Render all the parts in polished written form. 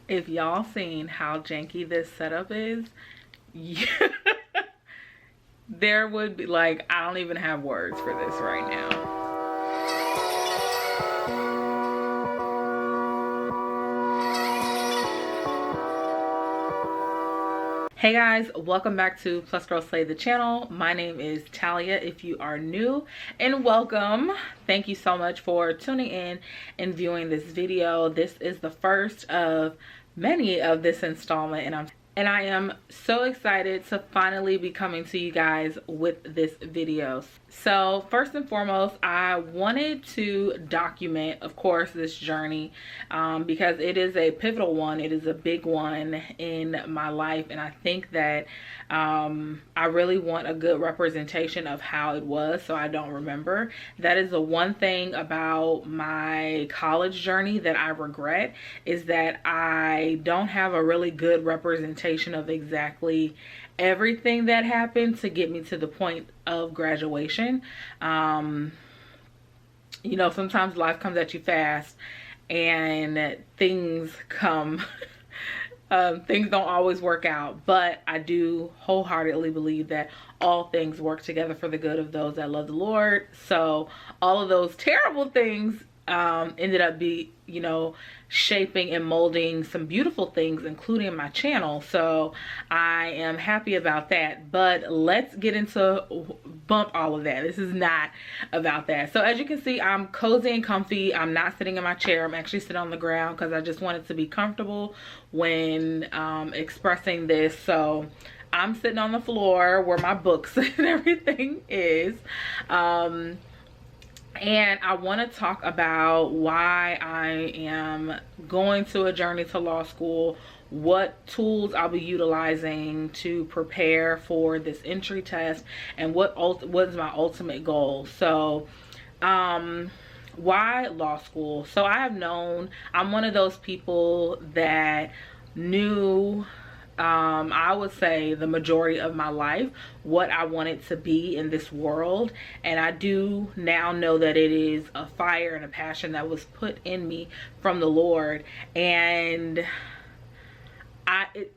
If y'all seen how janky this setup is, there would be like, I don't even have words for this right now. Hey guys, welcome back to Plus Girl Slay the channel. My name is Talia if you are new, and welcome. Thank you so much for tuning in and viewing this video. This is the first of many of this installment, and I am so excited to finally be coming to you guys with this video. So first and foremost, I wanted to document, of course, this journey because it is a pivotal one. It is a big one in my life, and I think that I really want a good representation of how it was so I don't remember. That is the one thing about my college journey that I regret, is that I don't have a really good representation of exactly everything that happened to get me to the point of graduation. You know, sometimes life comes at you fast and things come things don't always work out, but I do wholeheartedly believe that all things work together for the good of those that love the Lord. So all of those terrible things ended up shaping and molding some beautiful things, including my channel. So I am happy about that, but let's get into bump all of that. This is not about that. So as you can see, I'm cozy and comfy. I'm not sitting in my chair. I'm actually sitting on the ground because I just wanted to be comfortable when expressing this. So I'm sitting on the floor where my books and everything is. And I want to talk about why I am going to a journey to law school, what tools I'll be utilizing to prepare for this entry test, and what is my ultimate goal. So why law school? So I'm one of those people that knew, I would say the majority of my life, what I wanted to be in this world, and I do now know that it is a fire and a passion that was put in me from the Lord. And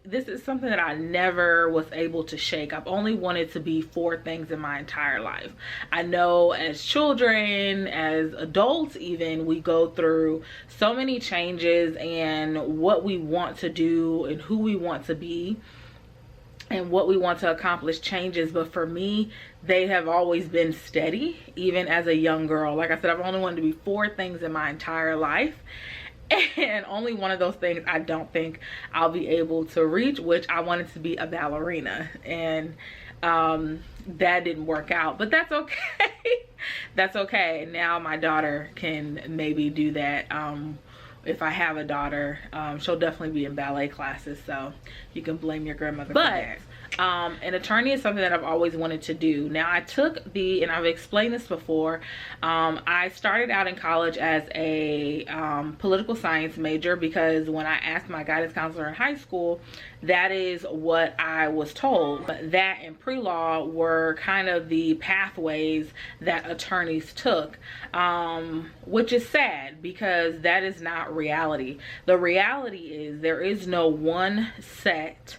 this is something that I never was able to shake. I've only wanted to be 4 things in my entire life. I know as children, as adults even, we go through so many changes, and what we want to do and who we want to be and what we want to accomplish changes. But for me, they have always been steady, even as a young girl. Like I said, I've only wanted to be 4 things in my entire life. And only one of those things I don't think I'll be able to reach, which I wanted to be a ballerina. And that didn't work out, but that's okay. That's okay. Now my daughter can maybe do that. If I have a daughter, she'll definitely be in ballet classes, so you can blame your grandmother for that. An attorney is something that I've always wanted to do. Now I took and I've explained this before, I started out in college as a political science major because when I asked my guidance counselor in high school, that is what I was told. That and pre-law were kind of the pathways that attorneys took, which is sad because that is not reality. The reality is there is no one set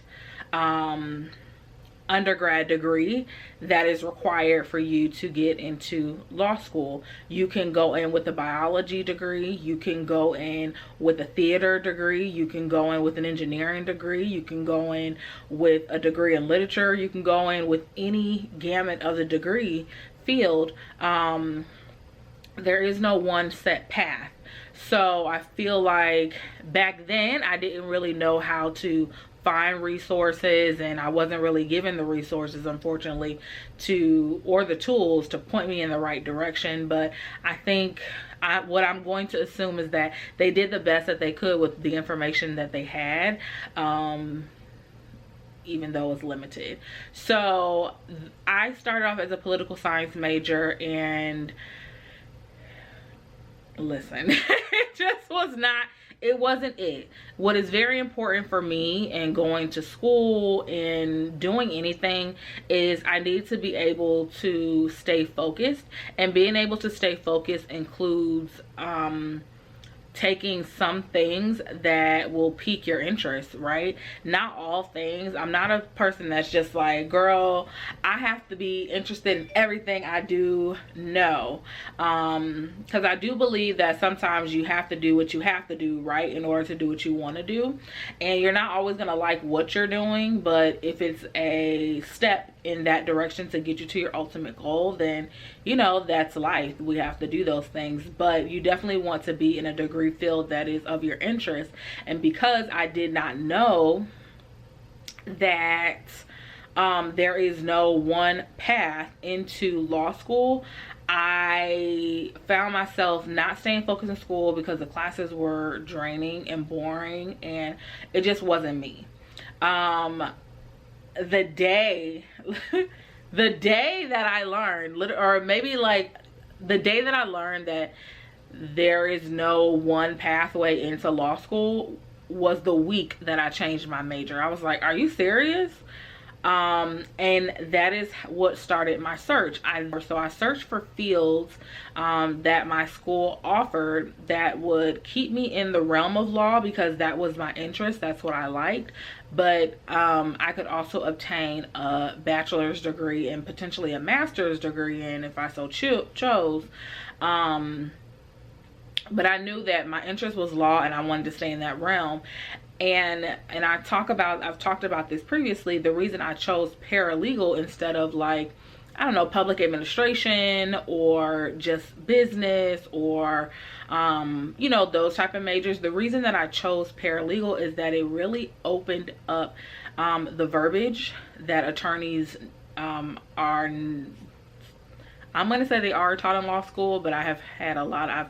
undergrad degree that is required for you to get into law school. You can go in with a biology degree, you can go in with a theater degree, you can go in with an engineering degree, you can go in with a degree in literature, you can go in with any gamut of the degree field. There is no one set path. So I feel like back then I didn't really know how to find resources, and I wasn't really given the resources, unfortunately, or the tools to point me in the right direction. But I think what I'm going to assume is that they did the best that they could with the information that they had, even though it's limited. So I started off as a political science major, and listen, it just was not, it wasn't it. What is very important for me in going to school and doing anything is I need to be able to stay focused, and being able to stay focused includes taking some things that will pique your interest, right? Not all things. I'm not a person that's just like, girl, I have to be interested in everything I do. No. Because I do believe that sometimes you have to do what you have to do, right, in order to do what you want to do. And you're not always going to like what you're doing, but if it's a step in that direction to get you to your ultimate goal, then you know, that's life. We have to do those things, but you definitely want to be in a degree field that is of your interest. And because I did not know that there is no one path into law school, I found myself not staying focused in school because the classes were draining and boring, and it just wasn't me. The day the day that I learned, or maybe like the day that I learned that there is no one pathway into law school, was the week that I changed my major. I was like, are you serious? And that is what started my search. So I searched for fields that my school offered that would keep me in the realm of law, because that was my interest, that's what I liked. But I could also obtain a bachelor's degree and potentially a master's degree in, if I so chose. But I knew that my interest was law and I wanted to stay in that realm. And I've talked about this previously. The reason I chose paralegal instead of, like, I don't know, public administration or just business or you know, those type of majors, the reason that I chose paralegal is that it really opened up the verbiage that attorneys are, I'm going to say they are taught in law school, but I've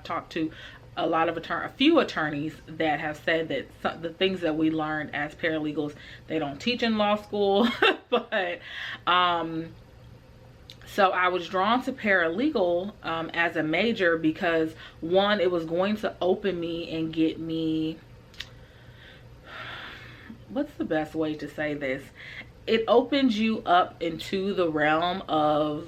talked to a few attorneys that have said that the things that we learned as paralegals, they don't teach in law school. But so I was drawn to paralegal as a major because, one, it was going to open me and get me, what's the best way to say this? It opens you up into the realm of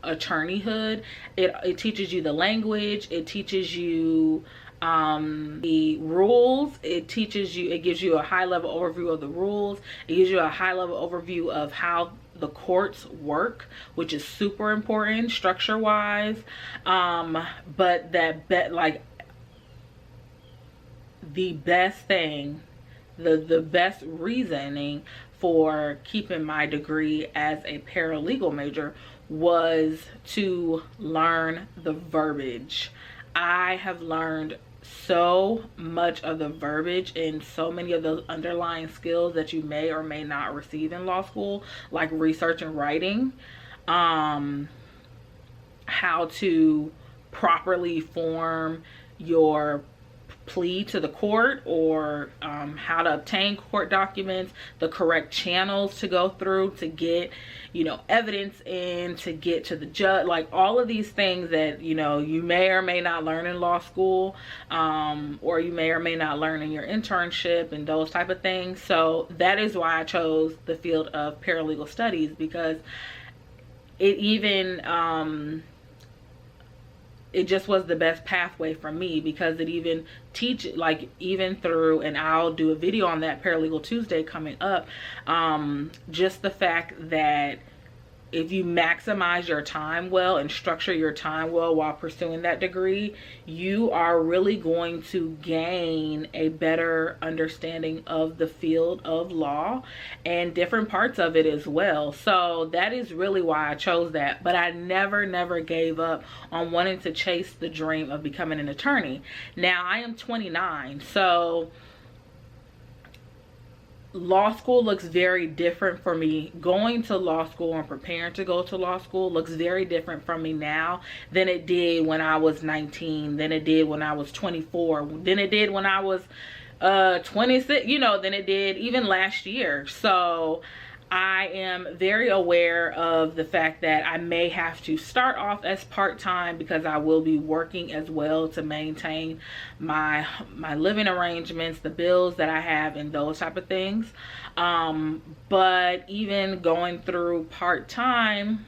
attorneyhood. It teaches you the language, it teaches you the rules, it gives you a high level overview of the rules, it gives you a high level overview of how the courts work, which is super important structure wise. But like the best thing, the best reasoning for keeping my degree as a paralegal major was to learn the verbiage. I have learned so much of the verbiage and so many of those underlying skills that you may or may not receive in law school, like research and writing, how to properly form your plea to the court, or how to obtain court documents, the correct channels to go through to get, you know, evidence in, to get to the judge, like all of these things that, you know, you may or may not learn in law school, or you may or may not learn in your internship and those type of things. So that is why I chose the field of paralegal studies, because it even it just was the best pathway for me, because it even even through, and I'll do a video on that Paralegal Tuesday coming up, just the fact that if you maximize your time well and structure your time well while pursuing that degree, you are really going to gain a better understanding of the field of law and different parts of it as well. So that is really why I chose that. But I never gave up on wanting to chase the dream of becoming an attorney. Now I am 29, so law school looks very different for me. Going to law school and preparing to go to law school looks very different from me now than it did when I was 19, than it did when I was 24, than it did when I was 26, you know, than it did even last year. So I am very aware of the fact that I may have to start off as part-time, because I will be working as well to maintain my living arrangements, the bills that I have, and those type of things. But even going through part-time,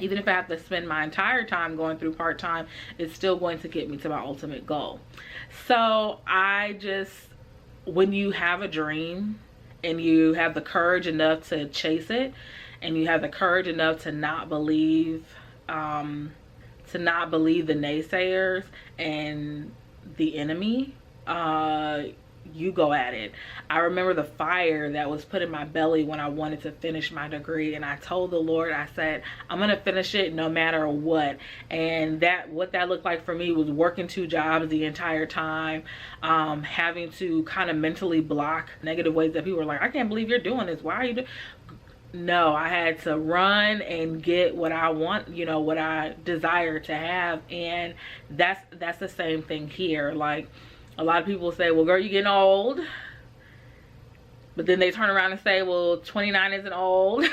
Even if I have to spend my entire time going through part-time, it's still going to get me to my ultimate goal. So when you have a dream and you have the courage enough to chase it, and you have the courage enough to not believe the naysayers and the enemy, you go at it. I remember the fire that was put in my belly when I wanted to finish my degree, and I told the Lord, I said, I'm gonna finish it no matter what. And what that looked like for me was working 2 jobs the entire time, having to kind of mentally block negative ways that people were like, I can't believe you're doing this, why are you doing? No, I had to run and get what I want, you know, what I desire to have. And that's the same thing here. Like, a lot of people say, well, girl, you're getting old. But then they turn around and say, well, 29 isn't old.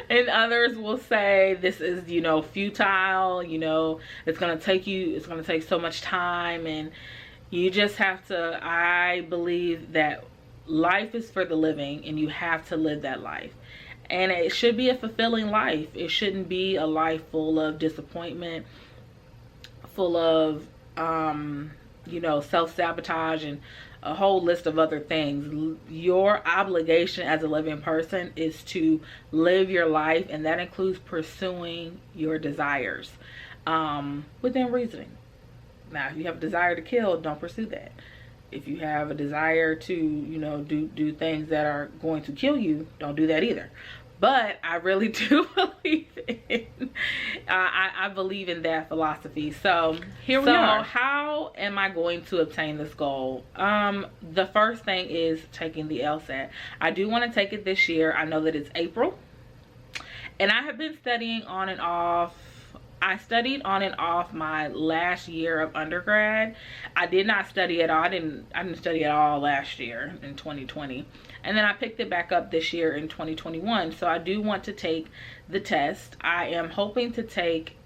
And others will say this is, you know, futile, you know, it's going to take so much time. And you just have to, I believe that life is for the living, and you have to live that life. And it should be a fulfilling life. It shouldn't be a life full of disappointment, full of you know, self-sabotage and a whole list of other things. Your obligation as a living person is to live your life, and that includes pursuing your desires within reasoning. Now, if you have a desire to kill, don't pursue that. If you have a desire to, you know, do things that are going to kill you, don't do that either. But I really do believe in, I believe in that philosophy. So here we are. How am I going to obtain this goal? The first thing is taking the LSAT. I do want to take it this year. I know that it's April, and I have been studying on and off. I studied on and off my last year of undergrad. I did not study at all. I didn't study at all last year in 2020. And then I picked it back up this year in 2021. So I do want to take the test. I am hoping to take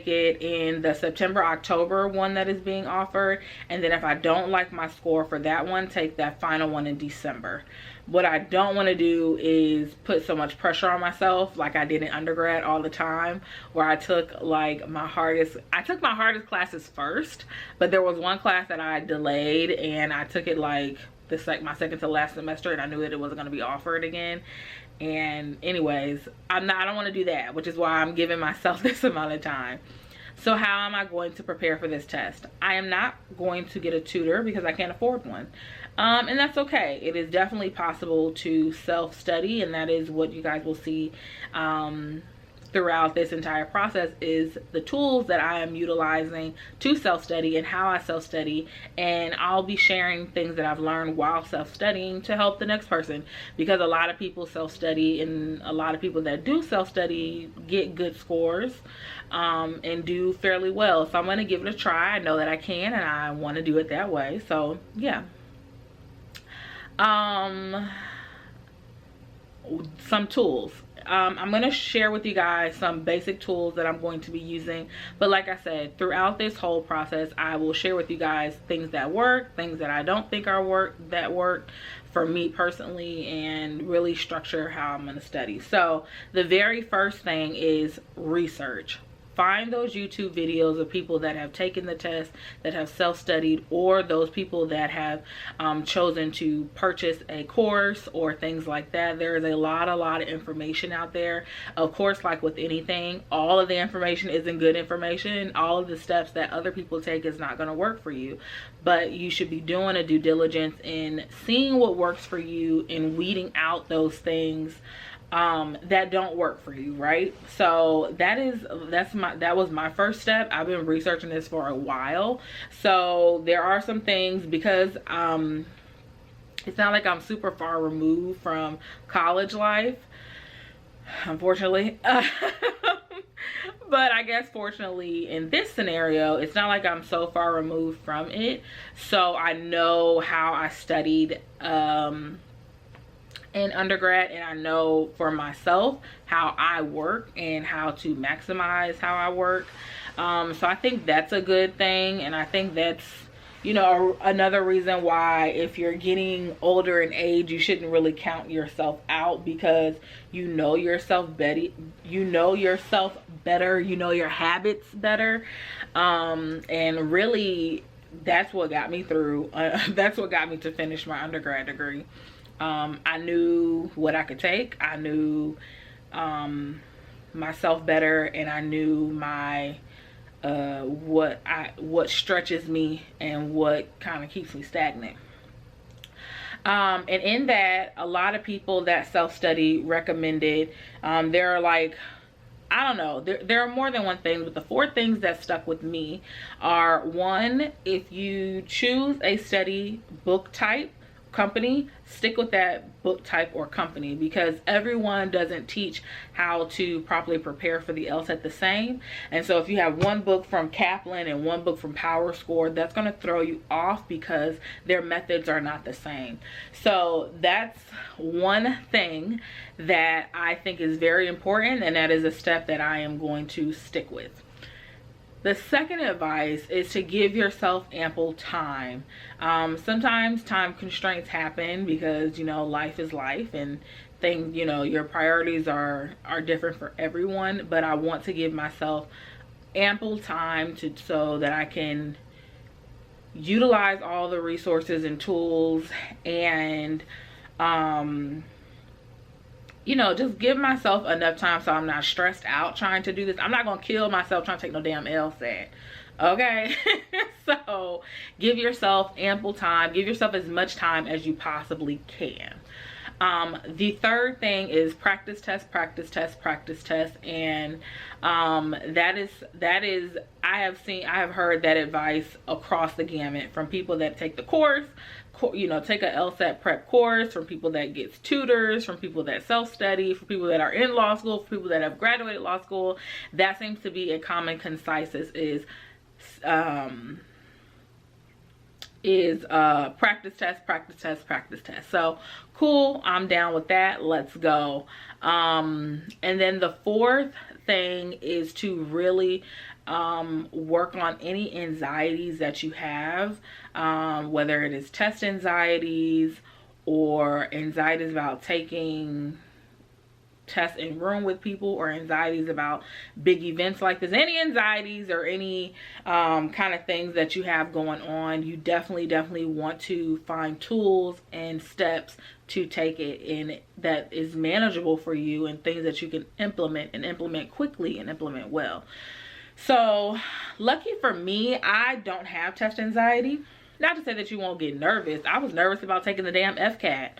it in the September-October one that is being offered. And then if I don't like my score for that one, take that final one in December. What I don't want to do is put so much pressure on myself like I did in undergrad all the time, where I took like my hardest classes first, but there was one class that I delayed, and I took it like my second to last semester, and I knew that it wasn't going to be offered again. And anyways, I don't want to do that, which is why I'm giving myself this amount of time. So how am I going to prepare for this test? I am not going to get a tutor because I can't afford one. And that's okay. It is definitely possible to self-study, and that is what you guys will see throughout this entire process, is the tools that I am utilizing to self-study and how I self-study. And I'll be sharing things that I've learned while self-studying to help the next person, because a lot of people self-study, and a lot of people that do self-study get good scores and do fairly well. So I'm going to give it a try. I know that I can, and I want to do it that way. So yeah. Some tools. I'm going to share with you guys some basic tools that I'm going to be using. But like I said, throughout this whole process, I will share with you guys things that work, things that I don't think that work for me personally, and really structure how I'm going to study. So the very first thing is research. Find those YouTube videos of people that have taken the test, that have self-studied, or those people that have chosen to purchase a course or things like that. There is a lot of information out there. Of course, like with anything, all of the information isn't good information. All of the steps that other people take is not going to work for you. But you should be doing a due diligence in seeing what works for you and weeding out those things that don't work for you, right? So that was my first step. I've been researching this for a while. So there are some things, because it's not like I'm super far removed from college life, unfortunately. But I guess fortunately in this scenario, it's not like I'm so far removed from it. So I know how I studied in undergrad, and I know for myself how I work and how to maximize how I work. So I think that's a good thing, and I think that's You know, another reason why if you're getting older in age, you shouldn't really count yourself out, because you know yourself better, you know yourself better, you know your habits better. And really, that's what got me through. That's what got me to finish my undergrad degree. I knew what I could take. I knew myself better, and I knew my what stretches me and what kind of keeps me stagnant. And in that, a lot of people that self-study recommended, there are like, I don't know, there are more than one thing, but the 4 things that stuck with me are: 1, if you choose a study book type company, stick with that book type or company, because everyone doesn't teach how to properly prepare for the LSAT the same. And so if you have one book from Kaplan and one book from PowerScore, that's going to throw you off because their methods are not the same. So that's one thing that I think is very important, and that is a step that I am going to stick with. The second advice is to give yourself ample time. Sometimes time constraints happen because, you know, life is life, and things, you know, your priorities are different for everyone. But I want to give myself ample time so that I can utilize all the resources and tools, and you know, just give myself enough time so I'm not stressed out trying to do this. I'm not gonna kill myself trying to take no damn LSAT, okay? So give yourself ample time. Give yourself as much time as you possibly can. The third thing is practice test, practice test, practice test. And that is I have heard that advice across the gamut, from people that take the course, you know, take a LSAT prep course, from people that gets tutors, from people that self-study, for people that are in law school, for people that have graduated law school. That seems to be a common consensus, is practice test, practice test, practice test. So cool, I'm down with that. Let's go. And then the 4th thing is to really work on any anxieties that you have, whether it is test anxieties or anxieties about taking tests in room with people, or anxieties about big events like this. Any anxieties or any kind of things that you have going on, you definitely want to find tools and steps to take it in that is manageable for you, and things that you can implement quickly and implement well. So lucky for me, I don't have test anxiety. Not to say that you won't get nervous. I was nervous about taking the damn FCAT,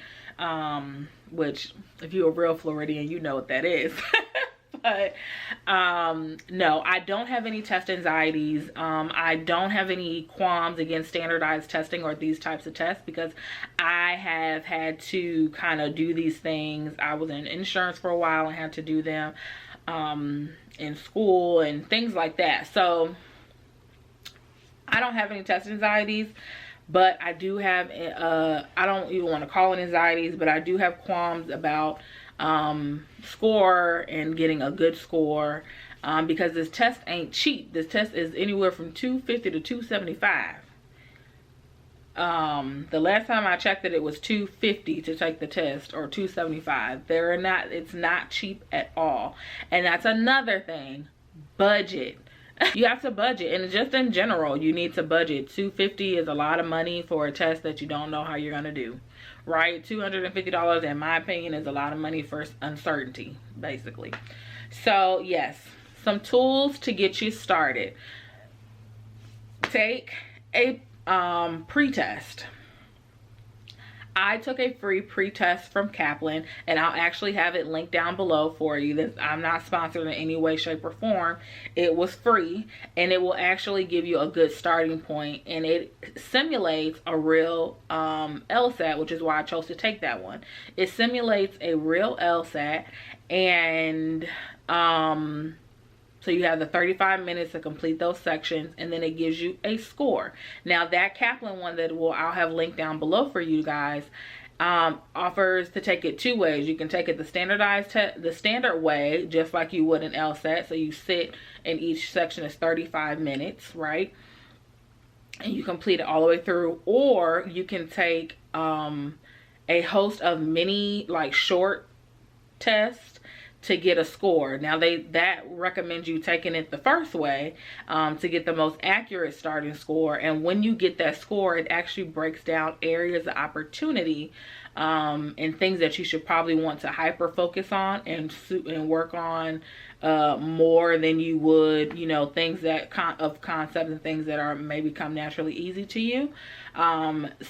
which if you're a real Floridian, you know what that is. But no, I don't have any test anxieties. I don't have any qualms against standardized testing or these types of tests, because I have had to kind of do these things. I was in insurance for a while and had to do them in school and things like that. So I don't have any test anxieties, but I do have, I don't even want to call it anxieties, but I do have qualms about score and getting a good score, because this test ain't cheap. This test is anywhere from $250 to $275. The last time I checked it was $250 to take the test, or $275. It's not cheap at all. And that's another thing, budget. You have to budget, and just in general, you need to budget. $250 is a lot of money for a test that you don't know how you're gonna do, right? $250, in my opinion, is a lot of money for uncertainty, basically. So yes, some tools to get you started. Take a pre-test. I took a free pre-test from Kaplan, and I'll actually have it linked down below for you. I'm not sponsored in any way, shape, or form. It was free, and it will actually give you a good starting point, and it simulates a real LSAT, which is why I chose to take that one. It simulates a real LSAT, and so you have the 35 minutes to complete those sections, and then it gives you a score. Now that Kaplan one that I'll have linked down below for you guys, offers to take it 2 ways. You can take it the standard way, just like you would an LSAT. So you sit, and each section is 35 minutes, right? and you complete it all the way through, or you can take a host of mini, like, short tests to get a score. Now that recommends you taking it the first way to get the most accurate starting score. And when you get that score, it actually breaks down areas of opportunity and things that you should probably want to hyper focus on and work on more than you would, you know, things that of concepts and things that are maybe come naturally easy to you.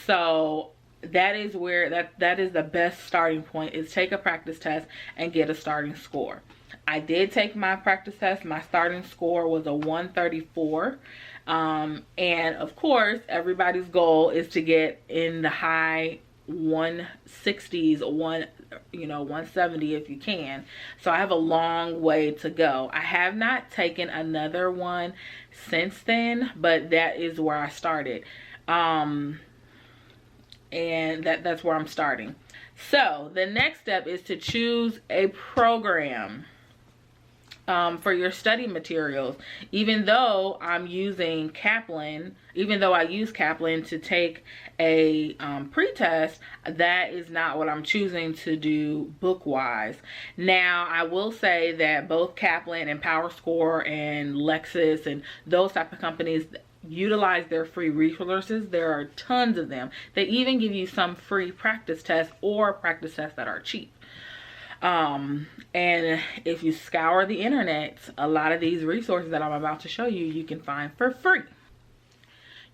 So that is where that is the best starting point, is take a practice test and get a starting score. I did take my practice test. My starting score was a 134. And of course, everybody's goal is to get in the high 160s, 170 if you can. So I have a long way to go. I have not taken another one since then, but that is where I started. And that's where I'm starting. So the next step is to choose a program for your study materials. Even though I'm using Kaplan, even though I use Kaplan to take a pre-test, that is not what I'm choosing to do book-wise. Now, I will say that both Kaplan and PowerScore and Lexis and those type of companies utilize their free resources. There are tons of them. They even give you some free practice tests or practice tests that are cheap. And if you scour the internet, a lot of these resources that I'm about to show you, you can find for free.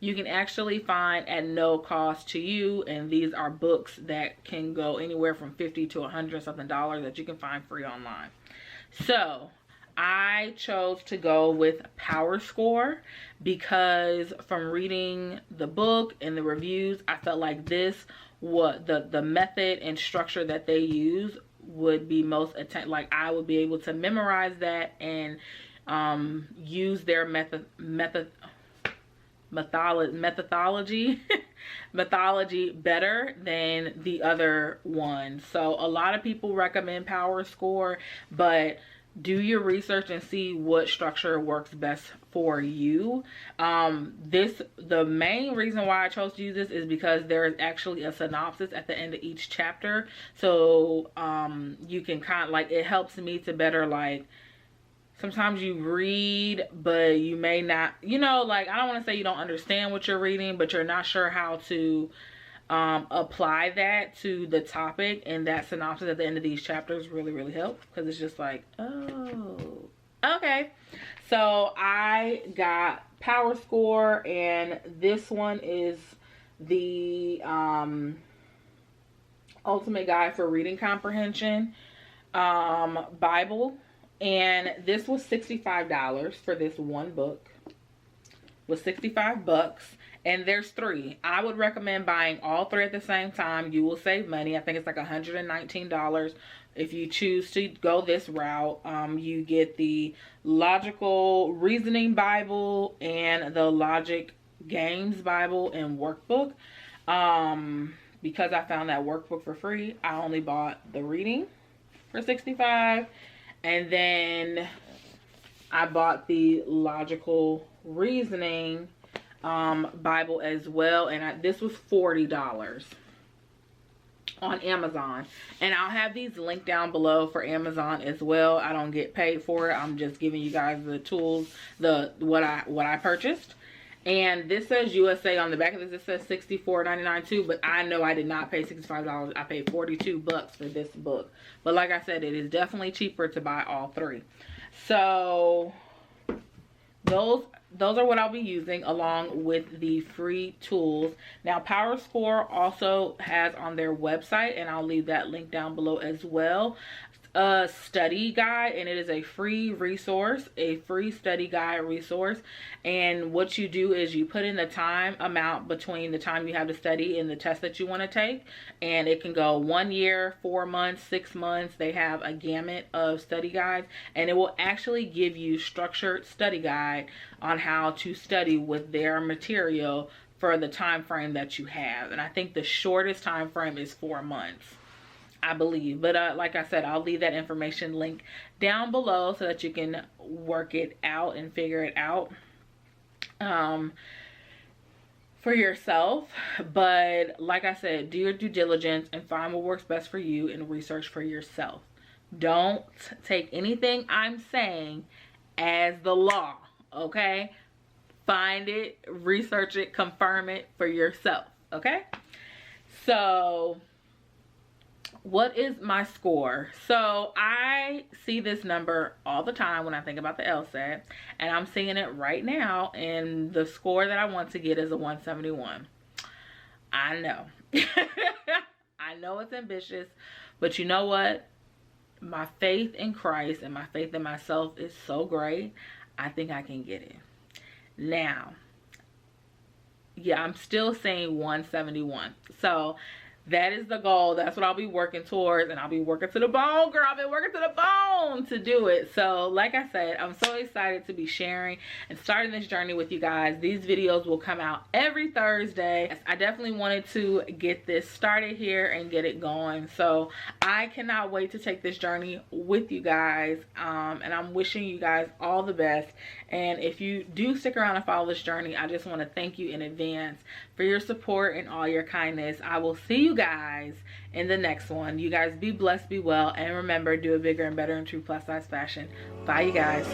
You can actually find at no cost to you, and these are books that can go anywhere from $50 to $100 something that you can find free online. So I chose to go with PowerScore because from reading the book and the reviews, I felt like this, what the method and structure that they use would be most like I would be able to memorize that and use their methodology better than the other one. So a lot of people recommend PowerScore, but do your research and see what structure works best for you. The main reason why I chose to use this is because there is actually a synopsis at the end of each chapter. So you can kind of like, it helps me to better, like, sometimes you read, but you may not, you know, like, I don't want to say you don't understand what you're reading, but you're not sure how to apply that to the topic, and that synopsis at the end of these chapters really helps, because it's just like, oh, okay. So I got PowerScore, and this one is the Ultimate Guide for Reading Comprehension Bible, and this was $65 for this one book. Was $65, and there's 3. I would recommend buying all 3 at the same time. You will save money. I think it's like $119 if you choose to go this route. You get the Logical Reasoning Bible and the Logic Games Bible and workbook. Because I found that workbook for free, I only bought the reading for $65, and then I bought the Logical Reasoning Bible as well, and this was $40 on Amazon, and I'll have these linked down below for Amazon as well. I don't get paid for it. I'm just giving you guys the tools, what I purchased. And this says USA on the back of this. It says $64.99 too, but I know I did not pay $65. I paid $42 for this book. But like I said, it is definitely cheaper to buy all 3. So those are what I'll be using along with the free tools. Now, PowerScore also has on their website, and I'll leave that link down below as well, a study guide, and it is a free resource, a free study guide resource. And what you do is you put in the time amount between the time you have to study and the test that you want to take, and it can go 1 year, 4 months, 6 months. They have a gamut of study guides, and it will actually give you structured study guide on how to study with their material for the time frame that you have. And I think the shortest time frame is 4 months, I believe. But like I said, I'll leave that information link down below so that you can work it out and figure it out. for yourself. But like I said, do your due diligence and find what works best for you and research for yourself. Don't take anything I'm saying as the law, okay? Find it, research it, confirm it for yourself, okay? So what is my score? So I see this number all the time when I think about the LSAT, and I'm seeing it right now, and the score that I want to get is a 171. I know. I know it's ambitious, but you know what? My faith in Christ and my faith in myself is so great. I think I can get it. Now, yeah, I'm still saying 171. So that is the goal. That's what I'll be working towards, and I'll be working to the bone, girl. I've been working to the bone to do it. So like I said, I'm so excited to be sharing and starting this journey with you guys. These videos will come out every Thursday. I definitely wanted to get this started here and get it going. So I cannot wait to take this journey with you guys, and I'm wishing you guys all the best. And if you do stick around and follow this journey, I just want to thank you in advance for your support and all your kindness. I will see you guys in the next one. You guys be blessed, be well, and remember, do it bigger and better in true plus size fashion. Bye, you guys.